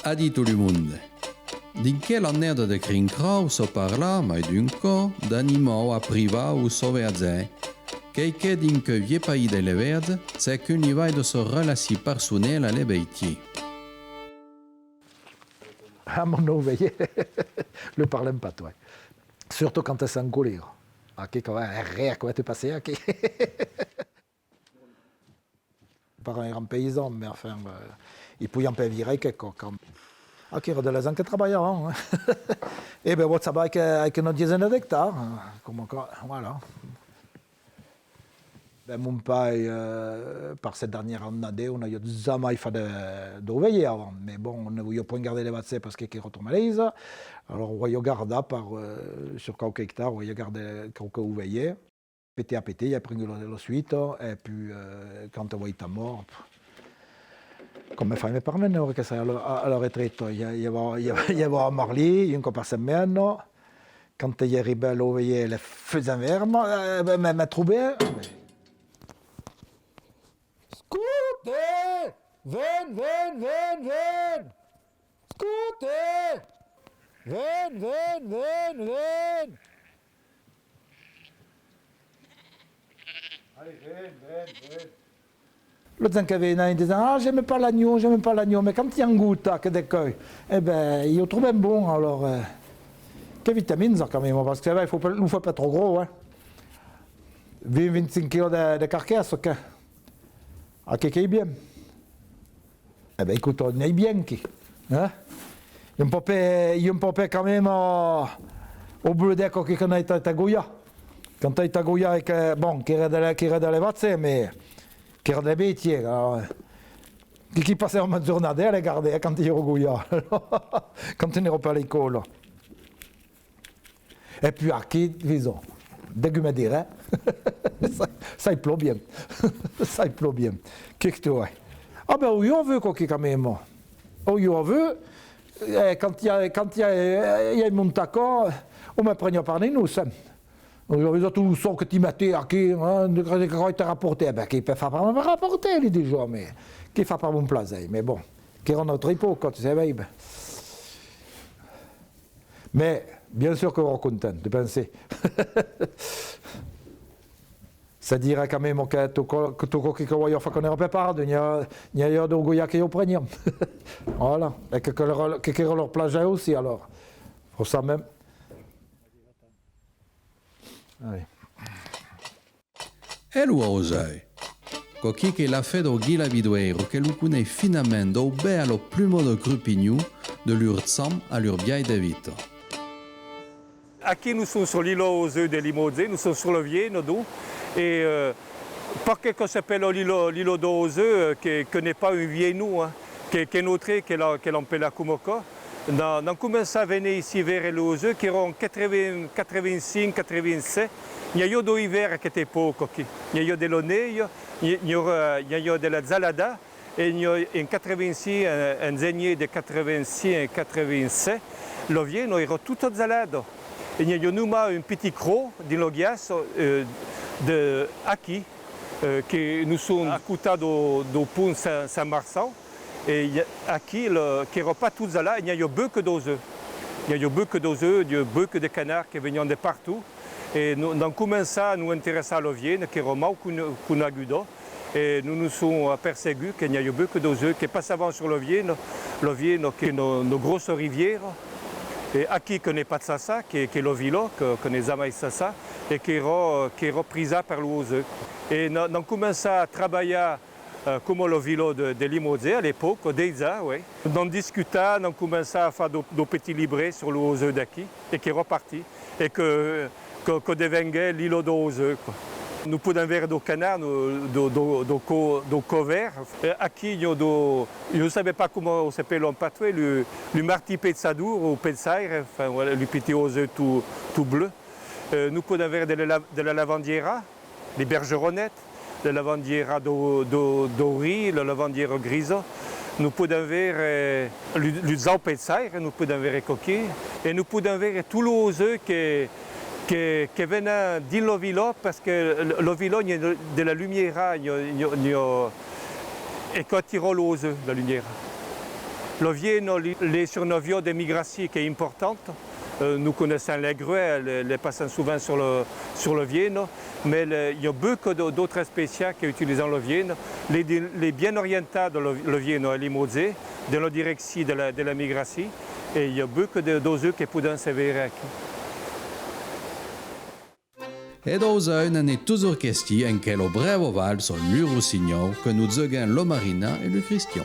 A dit tout le monde. Din quel anneda de crincrau so parla, mai dunco, d'animaux a priva ou sauveazze, che din que vie pays de l'everd, c'est qu'un niveau de se relation personnelle à l'ébétier. À mon ouvrier, le parlem pas toi. Surtout quand tu es en colère. Ok, quand rien, quoi te passer, ok. Par un grand paysan, mais enfin, il pouvait en payer virer quelque quand. Ok, il y a des gens qui travaillent. Hein. Et bien, ça va avec une dizaine d'hectares. Voilà. Ben, mon père, par cette dernière année, on a eu jamais fait d'ouvrier avant. Mais bon, on n'a pas gardé les vaccins parce qu'il retourne à l'aise. Alors, on a gardé sur quelques hectares, on a gardé quelques ouvriers. Petit à petit, il a pris la suite. Et puis, quand on est mort, comme mes femmes par maintenant, que c'est à la retraite, il y avait à Marly, une fois par semaine. Quand il y arrivait à l'ouvrier, les feux en verre, m'a trouvé. Scooter! Ven! Scooter! Ven! Allez, ven! Le temps qu'il y avait un disant ah, j'aime pas l'agneau, mais quand il y a un goût que d'écueil, eh ben, il le trouve bon, alors. Quelle vitamine ça quand même, parce que il ne faut pas trop gros, hein. 20-25 kg de carcasse, ok. Ah, qui est bien. Eh bien, écoute, on est bien, qui. Hein? Il y a un peu quand même au bleu d'eco qui a été à Goya. Quand tu es à Goya, bon, qui est dans les vaccins, mais qui est dans les bêtiers. Qui passait en journée à les garder quand il est au Goya. Quand il n'est pas à l'école. Et puis, qui, disons, dégumer des reins, ça il pleut bien. Ça il pleut bien. Qu'est-ce que tu vois? Ah ben oui, on veut quoi quand même. Oui, on veut. Quand il y a un montaco, on me prend par les nous. Les autres sont que tu mettais à qui, quand tu as rapporté, ben qui peut faire pas me rapporter, les déjà, mais qui fait pas mon plaisir. Mais bon, qui rend notre époque, quand tu sais, ben. Mais, bien sûr qu'on est content de penser. Ça dirait quand même que tout ce qu'on va faire qu'on ne prépare, il y a des goya qui ont pris. Voilà. Et que leur plage aussi, alors. Pour ça même. Allez. E lo osai. Cochi che la fait do Gila Bidueiro, che lo connaît finalement do bello plumo de Grupignou, de l'Urzam à l'Urbiaï de Vito. Ici, nous sommes sur l'îlot aux œufs de Limousin, nous sommes sur le Vier, nous deux. Et parce que s'appelle l'îlot aux œufs, qui n'est pas un vieux nous, hein, qui est notre, qui est l'appelle la Kumoka. On a commencé à venir ici vers les œufs, qui sont en 85, 87. Il y a eu des hivers qui étaient peu coquilles. Il y a eu des lonneilles, il y a eu de la zalada, et il y a en 86, un zénier de 86 et 87. Le vieux, nous avons tout zalada. Il y a eu un petit croc dans le gaz de Aki, qui nous sommes à côté du pont Saint-Marsan. Et Aki, qui n'est pas tout là, il y a eu beaucoup d'oiseaux. Il y a eu beaucoup d'oiseaux, il y a eu beaucoup de canards qui venaient de partout. Et nous avons commencé à nous intéresser à l'ovier, qui est vraiment qu'on a eu. Et nous nous sommes aperçus qu'il y a eu beaucoup d'oiseaux qui passaient sur l'ovier, qui est une grosse rivière. Et Aki connaît pas de ça, qui est le village, qui connaît jamais ça, et qui est repris par l'oiseau. Et nous avons commencé à travailler comme le village de Limousin à l'époque, déjà, oui. Nous avons discuté, nous avons commencé à faire des petits livrets sur l'oiseau d'Aki, et qui est reparti, et que devenait l'îlot d'oiseau. Nous pouvons avoir des canards, des couverts. Aquí, je ne savais pas comment on s'appelle en patois, le marti pezzadour ou pezzaire, enfin, voilà, le petit oiseau tout bleu. Nous pouvons avoir de la lavandiera, des bergeronnettes, de la lavandiera d'ori, la lavandiera grise. nous pouvons avere le zaupezzaire, nous pouvons avere coquille, et nous pouvons avere tous les œufs qui viennent dall'ovilo, parce que l'ovilo, il y a de la lumière, et quand il roule aux œufs, la lumière. L'ovieno, les surnovio de migration qui est importante. Nous connaissons les grues, les passent souvent sur l'ovieno, mais il y a beaucoup d'autres espèces qui utilisent l'ovieno. Les bien orientés de l'ovieno à Limousin, de la direction de la migration, et il y a beaucoup d'oiseaux qui peuvent servir ici. E d'aujourd'hui, n'en est toujours question en quel bravo val sur le Roussillon que nous zoguen le Marina et le Christian.